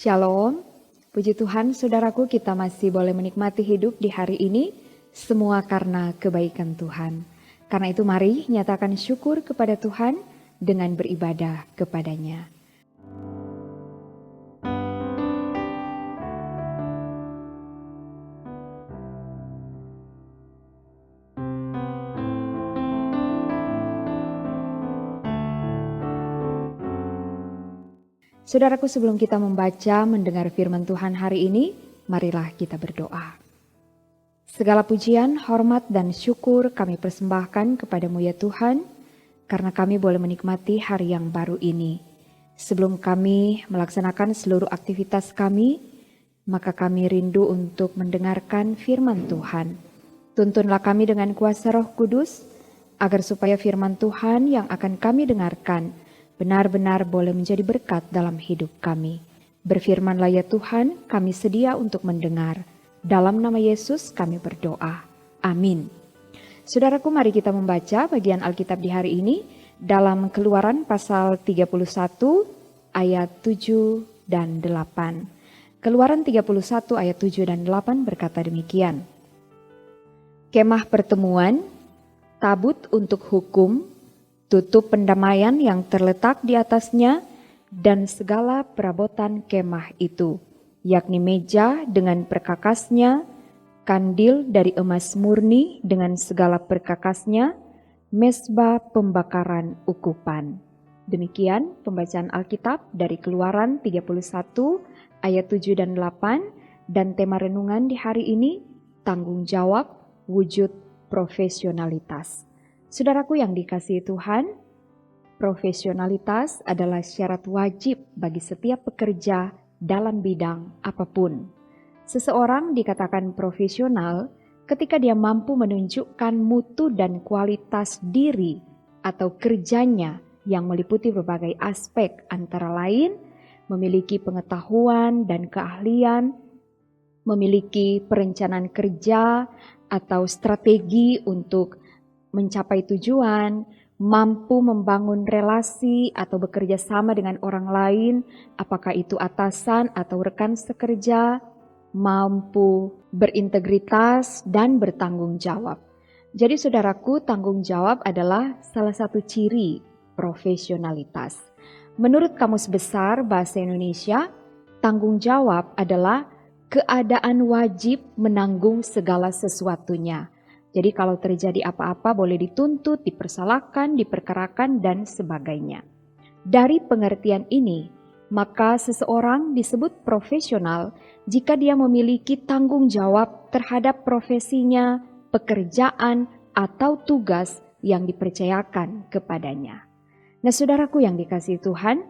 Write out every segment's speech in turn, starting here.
Shalom, puji Tuhan saudaraku, kita masih boleh menikmati hidup di hari ini, semua karena kebaikan Tuhan. Karena itu mari nyatakan syukur kepada Tuhan dengan beribadah kepadanya. Saudaraku, sebelum kita membaca, mendengar firman Tuhan hari ini, marilah kita berdoa. Segala pujian, hormat, dan syukur kami persembahkan kepadamu ya Tuhan, karena kami boleh menikmati hari yang baru ini. Sebelum kami melaksanakan seluruh aktivitas kami, maka kami rindu untuk mendengarkan firman Tuhan. Tuntunlah kami dengan kuasa Roh Kudus, agar supaya firman Tuhan yang akan kami dengarkan benar-benar boleh menjadi berkat dalam hidup kami. Berfirmanlah ya Tuhan, kami sedia untuk mendengar. Dalam nama Yesus kami berdoa. Amin. Saudaraku, mari kita membaca bagian Alkitab di hari ini dalam Keluaran pasal 31 ayat 7 dan 8. Keluaran 31 ayat 7 dan 8 berkata demikian. Kemah pertemuan, tabut untuk hukum, tutup pendamaian yang terletak di atasnya, dan segala perabotan kemah itu, yakni meja dengan perkakasnya, kandil dari emas murni dengan segala perkakasnya, mezbah pembakaran ukupan. Demikian pembacaan Alkitab dari Keluaran 31 ayat 7 dan 8, dan tema renungan di hari ini, tanggung jawab wujud profesionalitas. Saudaraku yang dikasihi Tuhan, profesionalitas adalah syarat wajib bagi setiap pekerja dalam bidang apapun. Seseorang dikatakan profesional ketika dia mampu menunjukkan mutu dan kualitas diri atau kerjanya yang meliputi berbagai aspek, antara lain memiliki pengetahuan dan keahlian, memiliki perencanaan kerja atau strategi untuk mencapai tujuan, mampu membangun relasi atau bekerja sama dengan orang lain, apakah itu atasan atau rekan sekerja, mampu berintegritas dan bertanggung jawab. Jadi saudaraku, tanggung jawab adalah salah satu ciri profesionalitas. Menurut Kamus Besar Bahasa Indonesia, tanggung jawab adalah keadaan wajib menanggung segala sesuatunya. Jadi kalau terjadi apa-apa boleh dituntut, dipersalahkan, diperkarakan, dan sebagainya. Dari pengertian ini, maka seseorang disebut profesional jika dia memiliki tanggung jawab terhadap profesinya, pekerjaan, atau tugas yang dipercayakan kepadanya. Nah saudaraku yang dikasihi Tuhan,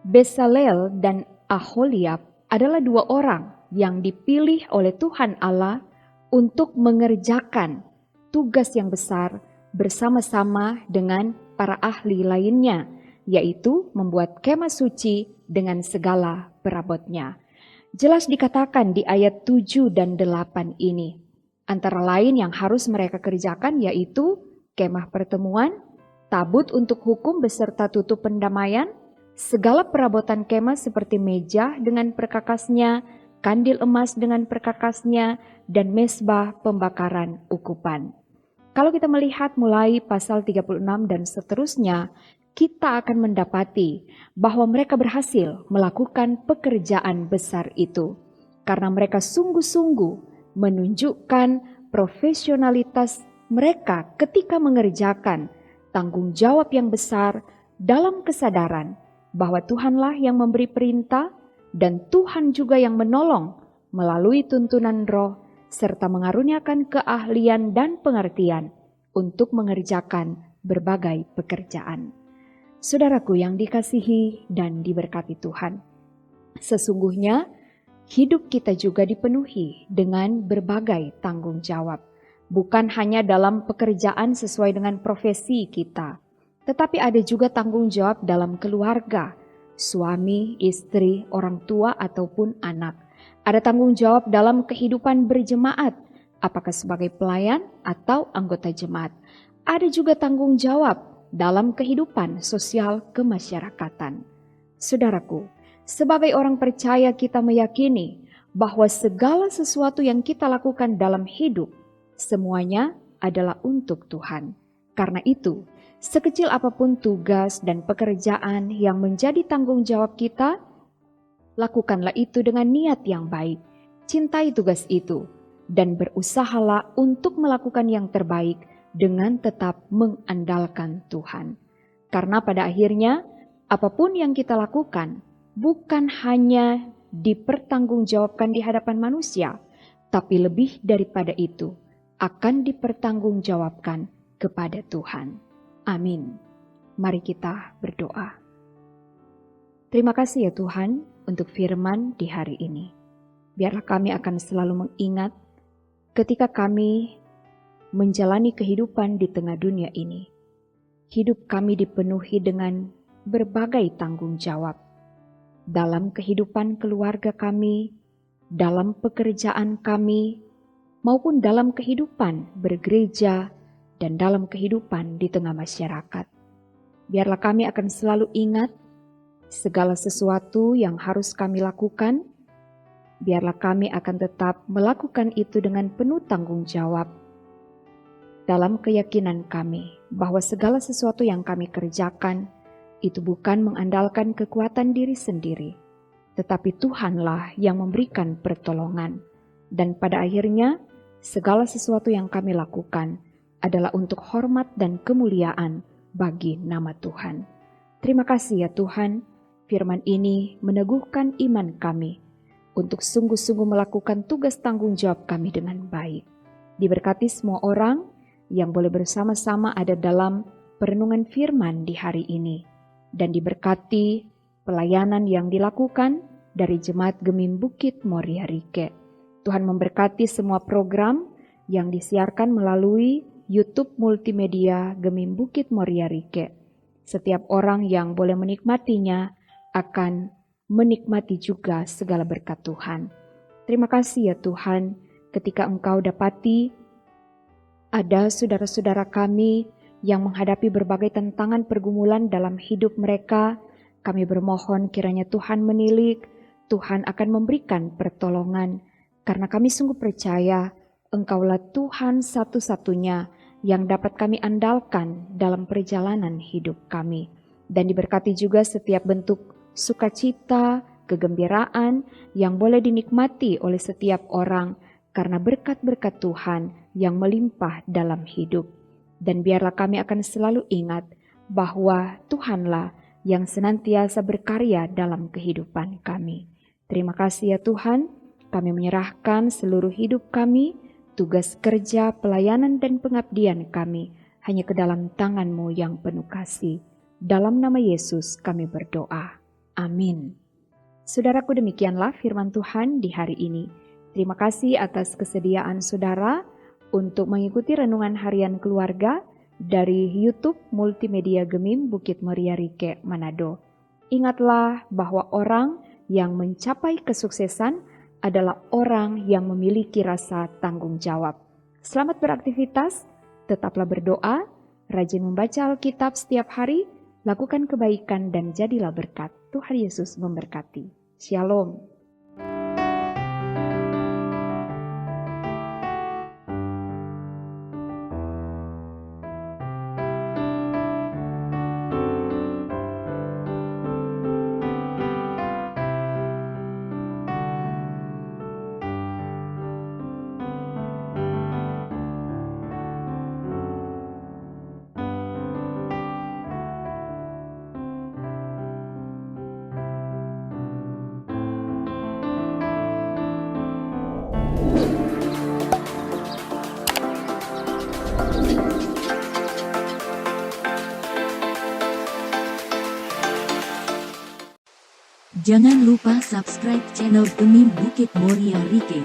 Bezalel dan Aholiab adalah dua orang yang dipilih oleh Tuhan Allah untuk mengerjakan tugas yang besar bersama-sama dengan para ahli lainnya, yaitu membuat kemah suci dengan segala perabotnya. Jelas dikatakan di ayat 7 dan 8 ini, antara lain yang harus mereka kerjakan yaitu kemah pertemuan, tabut untuk hukum beserta tutup pendamaian, segala perabotan kemah seperti meja dengan perkakasnya, kandil emas dengan perkakasnya, dan mezbah pembakaran ukupan. Kalau kita melihat mulai pasal 36 dan seterusnya, kita akan mendapati bahwa mereka berhasil melakukan pekerjaan besar itu. Karena mereka sungguh-sungguh menunjukkan profesionalitas mereka ketika mengerjakan tanggung jawab yang besar dalam kesadaran bahwa Tuhanlah yang memberi perintah, dan Tuhan juga yang menolong melalui tuntunan Roh serta mengaruniakan keahlian dan pengertian untuk mengerjakan berbagai pekerjaan. Saudaraku yang dikasihi dan diberkati Tuhan, sesungguhnya hidup kita juga dipenuhi dengan berbagai tanggung jawab, bukan hanya dalam pekerjaan sesuai dengan profesi kita, tetapi ada juga tanggung jawab dalam keluarga, suami, istri, orang tua, ataupun anak. Ada tanggung jawab dalam kehidupan berjemaat, apakah sebagai pelayan atau anggota jemaat. Ada juga tanggung jawab dalam kehidupan sosial kemasyarakatan. Saudaraku, Sebagai orang percaya kita meyakini bahwa segala sesuatu yang kita lakukan dalam hidup, semuanya adalah untuk Tuhan. Karena itu, sekecil apapun tugas dan pekerjaan yang menjadi tanggung jawab kita, lakukanlah itu dengan niat yang baik. Cintai tugas itu dan berusahalah untuk melakukan yang terbaik dengan tetap mengandalkan Tuhan. Karena pada akhirnya, apapun yang kita lakukan bukan hanya dipertanggungjawabkan di hadapan manusia, tapi lebih daripada itu akan dipertanggungjawabkan kepada Tuhan. Amin. Mari kita berdoa. Terima kasih ya Tuhan untuk firman di hari ini. Biarlah kami akan selalu mengingat ketika kami menjalani kehidupan di tengah dunia ini. Hidup kami dipenuhi dengan berbagai tanggung jawab. Dalam kehidupan keluarga kami, dalam pekerjaan kami, maupun dalam kehidupan bergereja, dan dalam kehidupan di tengah masyarakat. Biarlah kami akan selalu ingat segala sesuatu yang harus kami lakukan. Biarlah kami akan tetap melakukan itu dengan penuh tanggung jawab. Dalam keyakinan kami bahwa segala sesuatu yang kami kerjakan itu bukan mengandalkan kekuatan diri sendiri, tetapi Tuhanlah yang memberikan pertolongan. Dan pada akhirnya, segala sesuatu yang kami lakukan adalah untuk hormat dan kemuliaan bagi nama Tuhan. Terima kasih ya Tuhan, firman ini meneguhkan iman kami untuk sungguh-sungguh melakukan tugas tanggung jawab kami dengan baik. Diberkati semua orang yang boleh bersama-sama ada dalam perenungan firman di hari ini. Dan diberkati pelayanan yang dilakukan dari Jemaat Gemim Bukit Moria Rike. Tuhan memberkati semua program yang disiarkan melalui YouTube multimedia Gemim Bukit Moria Rike. Setiap orang yang boleh menikmatinya akan menikmati juga segala berkat Tuhan. Terima kasih ya Tuhan, ketika Engkau dapati ada saudara-saudara kami yang menghadapi berbagai tantangan pergumulan dalam hidup mereka, kami bermohon kiranya Tuhan menilik, Tuhan akan memberikan pertolongan, karena kami sungguh percaya Engkaulah Tuhan satu-satunya yang dapat kami andalkan dalam perjalanan hidup kami. Dan diberkati juga setiap bentuk sukacita, kegembiraan yang boleh dinikmati oleh setiap orang karena berkat-berkat Tuhan yang melimpah dalam hidup. Dan biarlah kami akan selalu ingat bahwa Tuhanlah yang senantiasa berkarya dalam kehidupan kami. Terima kasih ya Tuhan, kami menyerahkan seluruh hidup kami, tugas kerja, pelayanan dan pengabdian kami hanya ke dalam tangan-Mu yang penuh kasih. Dalam nama Yesus kami berdoa. Amin. Saudaraku, demikianlah firman Tuhan di hari ini. Terima kasih atas kesediaan saudara untuk mengikuti renungan harian keluarga dari YouTube Multimedia Gemim Bukit Moria Rike, Manado. Ingatlah bahwa orang yang mencapai kesuksesan adalah orang yang memiliki rasa tanggung jawab. Selamat beraktivitas, tetaplah berdoa, rajin membaca Alkitab setiap hari, lakukan kebaikan dan jadilah berkat. Tuhan Yesus memberkati. Shalom. Jangan lupa subscribe channel Gemim Bukit Moria Rike.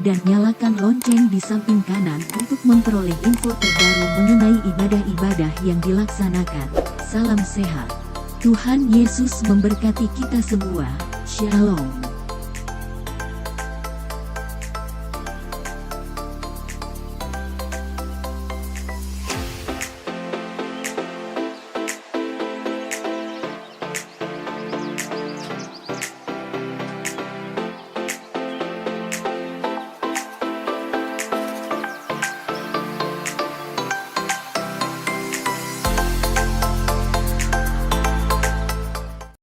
Dan nyalakan lonceng di samping kanan untuk memperoleh info terbaru mengenai ibadah-ibadah yang dilaksanakan. Salam sehat. Tuhan Yesus memberkati kita semua. Shalom.